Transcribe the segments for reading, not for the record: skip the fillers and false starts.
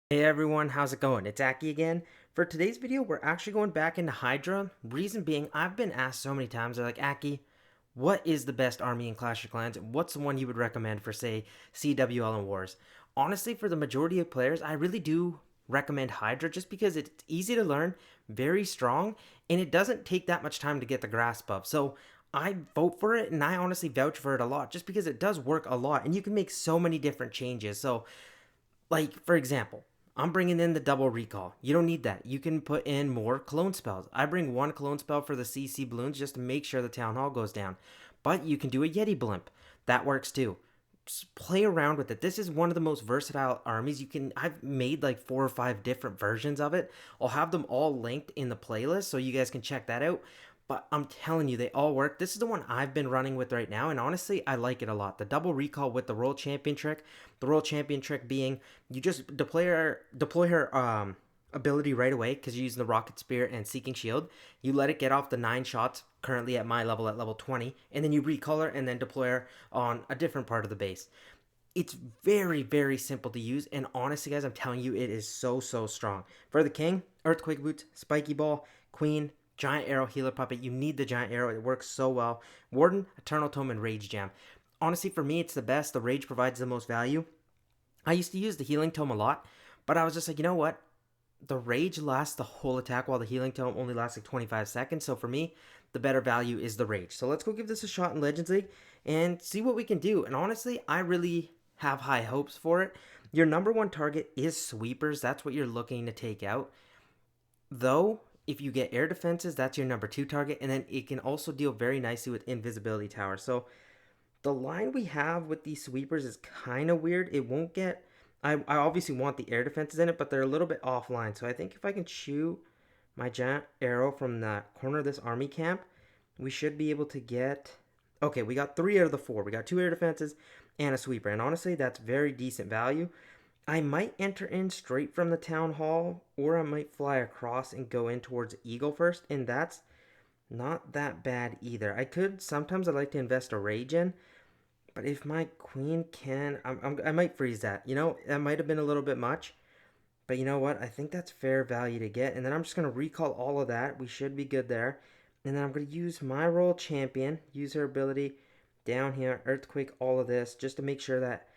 Hey everyone, how's it going? It's Aki again. For today's video, we're actually going back into Hydra. Reason being, I've been asked so many times, they're like, Aki, what is the best army in Clash of Clans? What's the one you would recommend for, say, CWL and Wars? Honestly, for the majority of players, I really do recommend Hydra just because it's easy to learn, very strong, and it doesn't take that much time to get the grasp of. So I vote for it, and I honestly vouch for it a lot just because it does work a lot, and you can make so many different changes. So like, for example, I'm bringing in the double recall. You don't need that. You can put in more clone spells. I bring one clone spell for the CC balloons just to make sure the Townhall goes down. But you can do a Yeti blimp. That works too. Just play around with it. This is one of the most versatile armies. I've made like 4 or 5 different versions of it. I'll have them all linked in the playlist so you guys can check that out. But I'm telling you, they all work. This is the one I've been running with right now, and honestly, I like it a lot. The double recall with the World Champion trick. The World Champion trick being you just deploy her ability right away because you're using the Rocket Spear and Seeking Shield. You let it get off the 9 shots currently at my level at level 20, and then you recall her and then deploy her on a different part of the base. It's very, very simple to use, and honestly, guys, I'm telling you, it is so, so strong. For the king, Earthquake Boots, Spiky Ball, Queen, Giant Arrow, Healer Puppet. You need the Giant Arrow. It works so well. Warden, Eternal Tome, and Rage Jam. Honestly, for me, it's the best. The Rage provides the most value. I used to use the Healing Tome a lot, but I was just like, you know what? The Rage lasts the whole attack while the Healing Tome only lasts like 25 seconds. So for me, the better value is the Rage. So let's go give this a shot in Legends League and see what we can do. And honestly, I really have high hopes for it. Your number one target is sweepers. That's what you're looking to take out. Though, if you get air defenses, that's your number 2 target. And then it can also deal very nicely with invisibility towers. So the line we have with these sweepers is kind of weird. It won't get... I obviously want the air defenses in it, but they're a little bit offline. So I think if I can shoot my giant arrow from the corner of this army camp, we should be able to get... Okay, we got 3 out of the 4. We got 2 air defenses and a sweeper. And honestly, that's very decent value. I might enter in straight from the town hall, or I might fly across and go in towards Eagle first, and that's not that bad either. Sometimes I like to invest a rage in, but if my queen can, I might freeze that. You know, that might have been a little bit much, but you know what? I think that's fair value to get, and then I'm just going to recall all of that. We should be good there, and then I'm going to use my royal champion, use her ability down here, earthquake, all of this, just to make sure that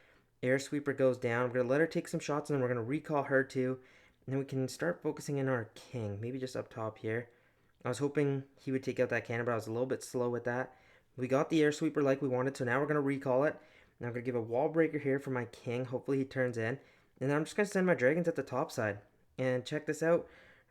air sweeper goes down. We're going to let her take some shots, and then we're going to recall her too. And then we can start focusing in our king. Maybe just up top here. I was hoping he would take out that cannon, but I was a little bit slow with that. We got the air sweeper like we wanted, so now we're going to recall it. Now I'm going to give a wall breaker here for my king. Hopefully he turns in. And then I'm just going to send my dragons at the top side. And check this out.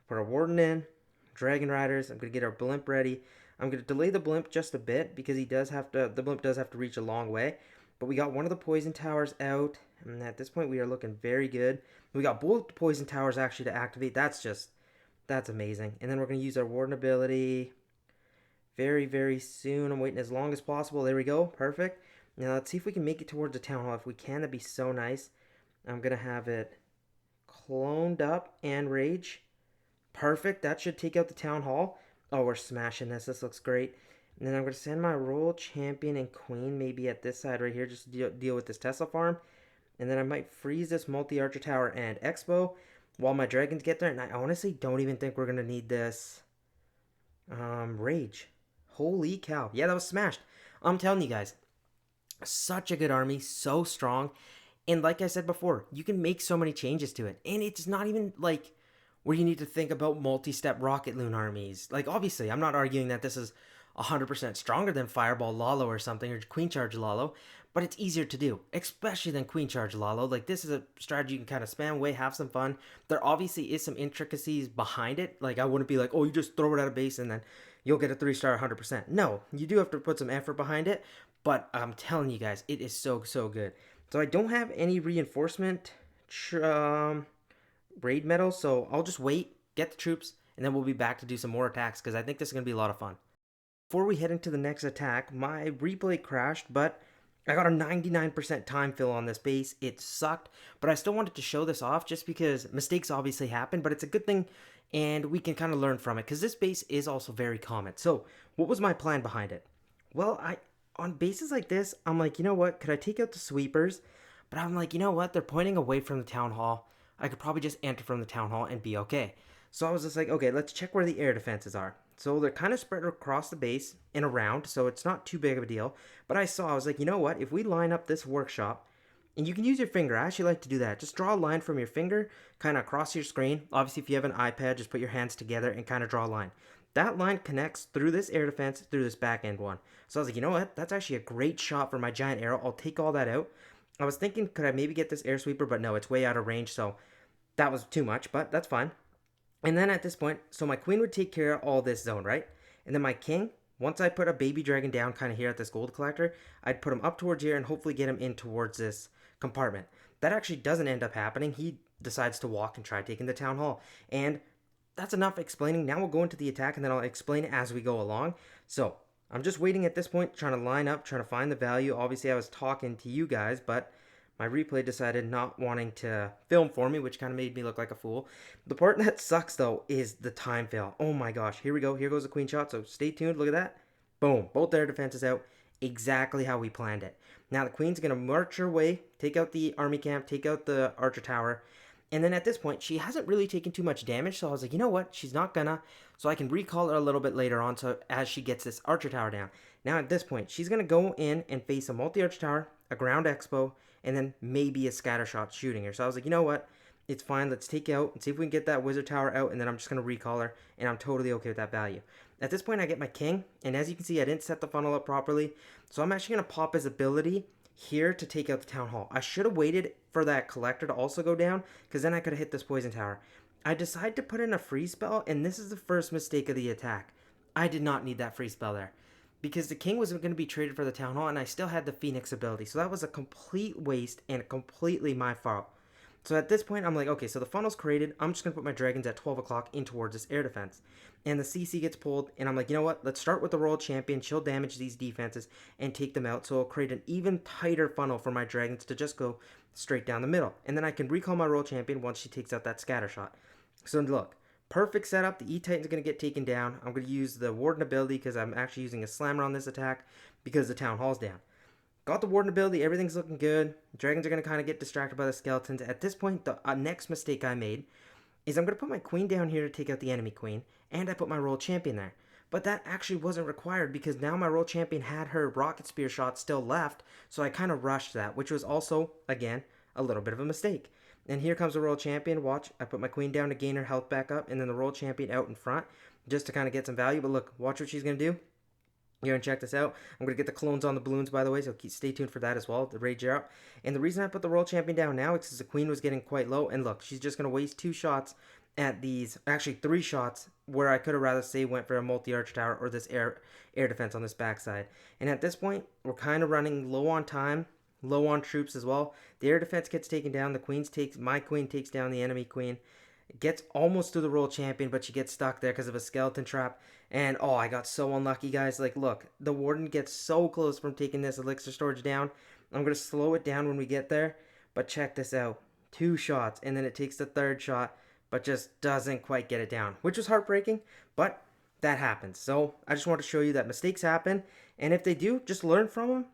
Put our warden in. Dragon riders. I'm going to get our blimp ready. I'm going to delay the blimp just a bit because the blimp does have to reach a long way. But we got one of the poison towers out, and at this point we are looking very good. We got both poison towers actually to activate. That's amazing. And then we're going to use our warden ability very, very soon. I'm waiting as long as possible. There we go. Perfect. Now let's see if we can make it towards the town hall. If we can, that'd be so nice. I'm going to have it cloned up and rage. Perfect. That should take out the town hall. Oh, we're smashing this. This looks great. And then I'm going to send my royal champion and queen maybe at this side right here just to deal with this Tesla farm. And then I might freeze this multi-archer tower and expo while my dragons get there. And I honestly don't even think we're going to need this rage. Holy cow. Yeah, that was smashed. I'm telling you guys, such a good army, so strong. And like I said before, you can make so many changes to it. And it's not even like where you need to think about multi-step rocket loon armies. Like, obviously, I'm not arguing that this is 100% stronger than Fireball Lalo or something, or Queen Charge Lalo, but it's easier to do, especially than Queen Charge Lalo. Like, this is a strategy you can kind of spam away, have some fun. There obviously is some intricacies behind it. Like, I wouldn't be like, oh, you just throw it at a base and then you'll get a 3-star 100%. No, you do have to put some effort behind it, but I'm telling you guys, it is so, so good. So I don't have any reinforcement raid medals, so I'll just wait, get the troops, and then we'll be back to do some more attacks because I think this is going to be a lot of fun. Before we head into the next attack, my replay crashed, but I got a 99% time fill on this base. It sucked, but I still wanted to show this off just because mistakes obviously happen, but it's a good thing, and we can kind of learn from it because this base is also very common. So, what was my plan behind it? Well, on bases like this, I'm like, you know what? Could I take out the sweepers? But I'm like, you know what? They're pointing away from the town hall. I could probably just enter from the town hall and be okay. So I was just like, okay, let's check where the air defenses are. So they're kind of spread across the base and around, so it's not too big of a deal. But I was like, you know what? If we line up this workshop, and you can use your finger. I actually like to do that. Just draw a line from your finger, kind of across your screen. Obviously, if you have an iPad, just put your hands together and kind of draw a line. That line connects through this air defense, through this back end one. So I was like, you know what? That's actually a great shot for my giant arrow. I'll take all that out. I was thinking, could I maybe get this air sweeper? But no, it's way out of range, so that was too much, but that's fine. And then at this point, so my queen would take care of all this zone, right? And then my king, once I put a baby dragon down kind of here at this gold collector, I'd put him up towards here and hopefully get him in towards this compartment. That actually doesn't end up happening. He decides to walk and try taking the town hall. And that's enough explaining. Now we'll go into the attack and then I'll explain it as we go along. So I'm just waiting at this point, trying to line up, trying to find the value. Obviously, I was talking to you guys, but my replay decided not wanting to film for me, which kind of made me look like a fool. The part that sucks, though, is the time fail. Oh my gosh, here we go. Here goes the queen shot, so stay tuned. Look at that. Boom. Both air defenses out. Exactly how we planned it. Now the queen's going to march her way, take out the army camp, take out the archer tower. And then at this point, she hasn't really taken too much damage, so I was like, you know what? She's not gonna. So I can recall her a little bit later on, so as she gets this archer tower down. Now at this point, she's going to go in and face a multi-archer tower, a ground expo, and then maybe a scatter shot shooting her. So I was like, you know what? It's fine. Let's take out and see if we can get that wizard tower out, and then I'm just going to recall her, and I'm totally okay with that value. At this point, I get my king, and as you can see, I didn't set the funnel up properly, so I'm actually going to pop his ability here to take out the town hall. I should have waited for that collector to also go down, because then I could have hit this poison tower. I decided to put in a free spell, and this is the first mistake of the attack. I did not need that free spell there, because the king was going to be traded for the town hall, and I still had the phoenix ability, so that was a complete waste and completely my fault. So at this point, I'm like, okay, so the funnel's created. I'm just going to put my dragons at 12 o'clock in towards this air defense. And the CC gets pulled, and I'm like, you know what? Let's start with the royal champion. She'll damage these defenses and take them out. So I'll create an even tighter funnel for my dragons to just go straight down the middle. And then I can recall my royal champion once she takes out that scatter shot. So look, perfect setup. The E-Titan's going to get taken down. I'm going to use the Warden ability because I'm actually using a slammer on this attack because the Town Hall's down. Got the Warden ability, everything's looking good. Dragons are going to kind of get distracted by the skeletons. At this point, the next mistake I made is I'm going to put my queen down here to take out the enemy queen, and I put my royal champion there. But that actually wasn't required because now my royal champion had her rocket spear shot still left, so I kind of rushed that, which was also, again, a little bit of a mistake. And here comes the royal champion. Watch, I put my queen down to gain her health back up, and then the royal champion out in front just to kind of get some value. But look, watch what she's going to do. Here, and check this out. I'm going to get the clones on the balloons, by the way, so stay tuned for that as well, the rage up. And the reason I put the royal champion down now is because the queen was getting quite low. And look, she's just going to waste 2 shots at these, actually 3 shots, where I could have rather say went for a multi-arch tower or this air defense on this backside. And at this point, we're kind of running low on time, low on troops as well. The air defense gets taken down. My queen takes down the enemy queen. Gets almost to the royal champion, but she gets stuck there because of a skeleton trap. And oh, I got so unlucky, guys. Like, look, the warden gets so close from taking this elixir storage down. I'm going to slow it down when we get there. But check this out. 2 shots, and then it takes the 3rd shot, but just doesn't quite get it down, which was heartbreaking, but that happens. So I just want to show you that mistakes happen, and if they do, just learn from them.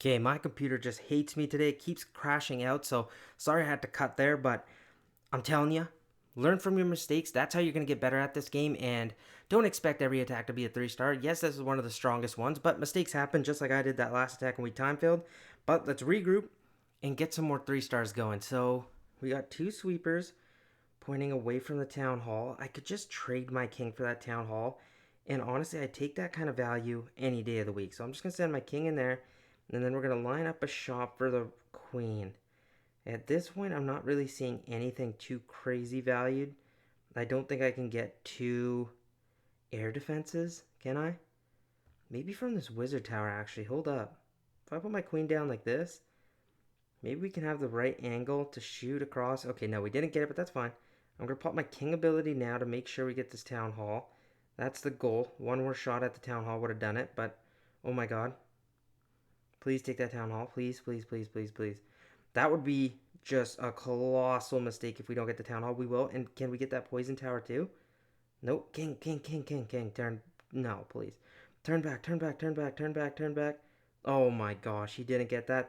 Okay, my computer just hates me today. It keeps crashing out, so sorry I had to cut there, but I'm telling you, learn from your mistakes. That's how you're going to get better at this game, and don't expect every attack to be a 3-star. Yes, this is one of the strongest ones, but mistakes happen just like I did that last attack when we time failed. But let's regroup and get some more 3-stars going. So we got 2 sweepers pointing away from the town hall. I could just trade my king for that town hall, and honestly, I'd take that kind of value any day of the week. So I'm just going to send my king in there, and then we're going to line up a shop for the queen. At this point, I'm not really seeing anything too crazy valued. I don't think I can get 2 air defenses, can I? Maybe from this wizard tower, actually. Hold up. If I put my queen down like this, maybe we can have the right angle to shoot across. Okay, no, we didn't get it, but that's fine. I'm going to pop my king ability now to make sure we get this town hall. That's the goal. 1 more shot at the town hall would have done it, but oh my god. Please take that town hall. Please, please, please, please, please. That would be just a colossal mistake if we don't get the town hall. We will. And can we get that poison tower too? Nope. King. Turn. No, please. Turn back. Oh my gosh. He didn't get that.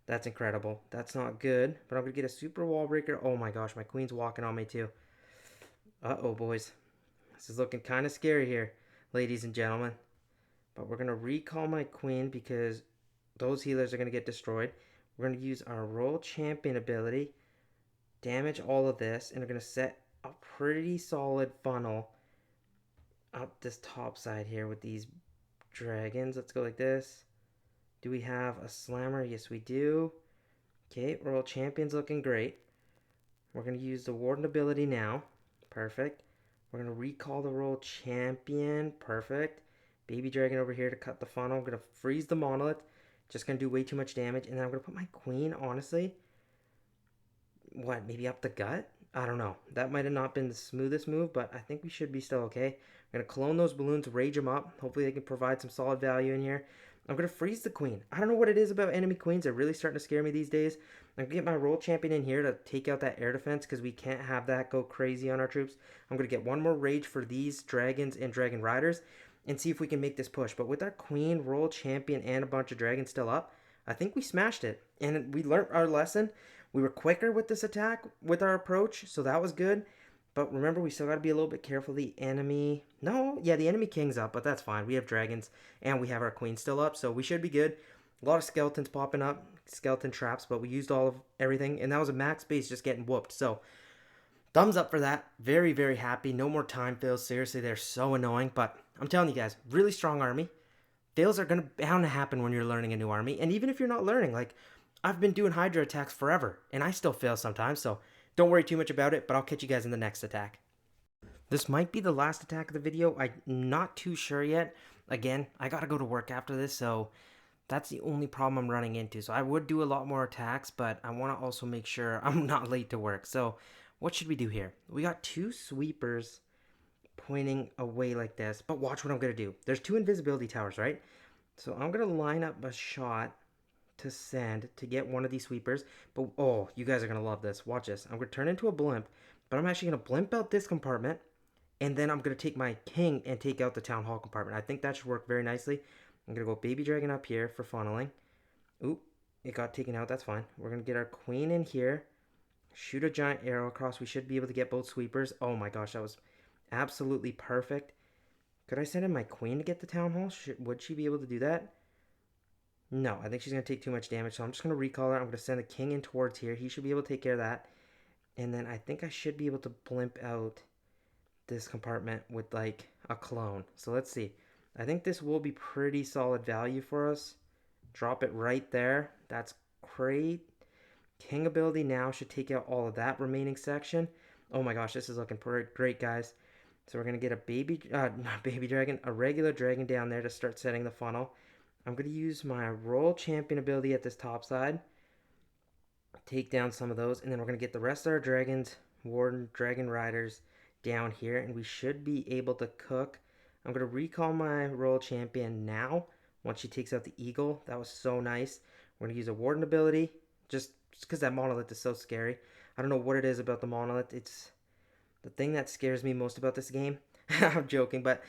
That's incredible. That's not good, but I'm going to get a super wall breaker. Oh my gosh, my queen's walking on me too. Uh-oh, boys. This is looking kind of scary here, ladies and gentlemen. But we're going to recall my queen because those healers are going to get destroyed. We're going to use our Royal Champion ability, damage all of this, and we're going to set a pretty solid funnel up this top side here with these dragons. Let's go like this. Do we have a slammer? Yes, we do. Okay, Royal Champion's looking great. We're going to use the Warden ability now. Perfect. We're going to recall the Royal Champion. Perfect. Baby Dragon over here to cut the funnel. I'm going to freeze the monolith. Just going to do way too much damage. And then I'm going to put my queen, honestly. What, maybe up the gut? I don't know. That might have not been the smoothest move, but I think we should be still okay. I'm going to clone those balloons, rage them up. Hopefully they can provide some solid value in here. I'm going to freeze the queen. I don't know what it is about enemy queens. They're really starting to scare me these days. I'm going to get my Royal Champion in here to take out that air defense because we can't have that go crazy on our troops. I'm going to get one more rage for these dragons and dragon riders and see if we can make this push. But with our queen, Royal Champion, and a bunch of dragons still up, I think we smashed it. And we learned our lesson. We were quicker with this attack, with our approach, so that was good. But remember, we still got to be a little bit careful. The enemy... No, yeah, the enemy king's up, but that's fine. We have dragons, and we have our queen still up, so we should be good. A lot of skeletons popping up, skeleton traps, but we used all of everything, and that was a max base just getting whooped. So, thumbs up for that. Very, very happy. No more time fails. Seriously, they're so annoying, but I'm telling you guys, really strong army. Fails are bound to happen when you're learning a new army, and even if you're not learning, like, I've been doing Hydra attacks forever, and I still fail sometimes, so don't worry too much about it, but I'll catch you guys in the next attack. This might be the last attack of the video. I'm not too sure yet. Again, I gotta go to work after this, so that's the only problem I'm running into. So I would do a lot more attacks, but I want to also make sure I'm not late to work. So what should we do here? We got two sweepers pointing away like this, but watch what I'm gonna do. There's two invisibility towers, right? So I'm gonna line up a shot to send to get one of these sweepers. But oh, you guys are gonna love this. Watch this. I'm gonna turn into a blimp, but I'm actually gonna blimp out this compartment, and then I'm gonna take my king and take out the Townhall compartment. I think that should work very nicely. I'm gonna go baby dragon up here for funneling. Oop, it got taken out. That's fine. We're gonna get our queen in here, shoot a giant arrow across. We should be able to get both sweepers. Oh my gosh, that was absolutely perfect. Could I send in my queen to get the town hall? Would she be able to do that? No, I think she's going to take too much damage, so I'm just going to recall her. I'm going to send the king in towards here. He should be able to take care of that. And then I think I should be able to blimp out this compartment with, like, a clone. So let's see. I think this will be pretty solid value for us. Drop it right there. That's great. King ability now should take out all of that remaining section. Oh my gosh, this is looking great, guys. So we're going to get a not baby dragon, a regular dragon down there to start setting the funnel. I'm going to use my Royal Champion ability at this top side. Take down some of those. And then we're going to get the rest of our dragons, Warden, Dragon Riders down here. And we should be able to cook. I'm going to recall my Royal Champion now. Once she takes out the Eagle. That was so nice. We're going to use a Warden ability. Just because that monolith is so scary. I don't know what it is about the monolith. It's the thing that scares me most about this game. I'm joking, but...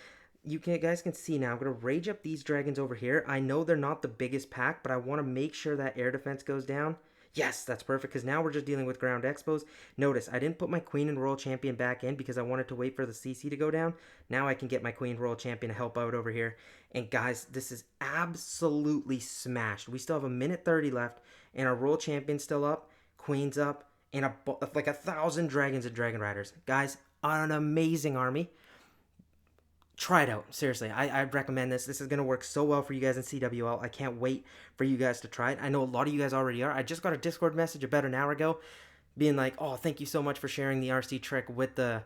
guys can see now, I'm going to rage up these dragons over here. I know they're not the biggest pack, but I want to make sure that air defense goes down. Yes, that's perfect, because now we're just dealing with ground expos. Notice, I didn't put my queen and Royal Champion back in because I wanted to wait for the CC to go down. Now I can get my queen Royal Champion to help out over here. And guys, this is absolutely smashed. We still have a minute 30 left, and our Royal Champion's still up, queen's up, and like 1,000 dragons and dragon riders. Guys, an amazing army. Try it out. Seriously, I recommend this. This is going to work so well for you guys in CWL. I can't wait for you guys to try it. I know a lot of you guys already are. I just got a Discord message about an hour ago being like, oh, thank you so much for sharing the RC trick with the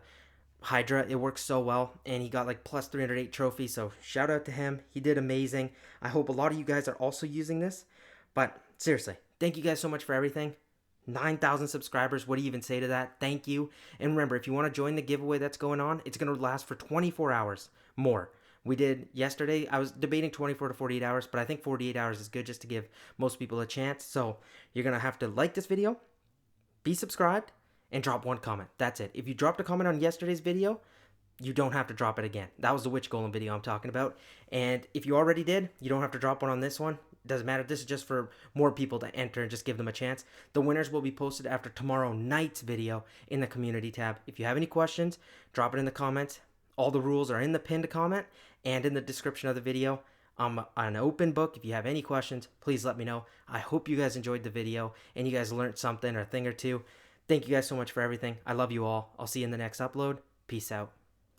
Hydra. It works so well, and he got like plus 308 trophies, so shout out to him. He did amazing. I hope a lot of you guys are also using this, but seriously, thank you guys so much for everything. 9,000 subscribers. What do you even say to that? Thank you. And remember, if you want to join the giveaway that's going on, it's going to last for 24 hours more. We did yesterday. I was debating 24 to 48 hours, but I think 48 hours is good just to give most people a chance. So you're going to have to like this video, be subscribed, and drop one comment. That's it. If you dropped a comment on yesterday's video, you don't have to drop it again. That was the witch golem video I'm talking about. And if you already did, you don't have to drop one on this one. doesn't matter. This is just for more people to enter and just give them a chance. The winners will be posted after tomorrow night's video in the community tab. If you have any questions, drop it in the comments. All the rules are in the pinned comment and in the description of the video. I'm an open book. If you have any questions, please let me know. I hope you guys enjoyed the video and you guys learned something or a thing or two. Thank you guys so much for everything. I love you all. I'll see you in the next upload. Peace out.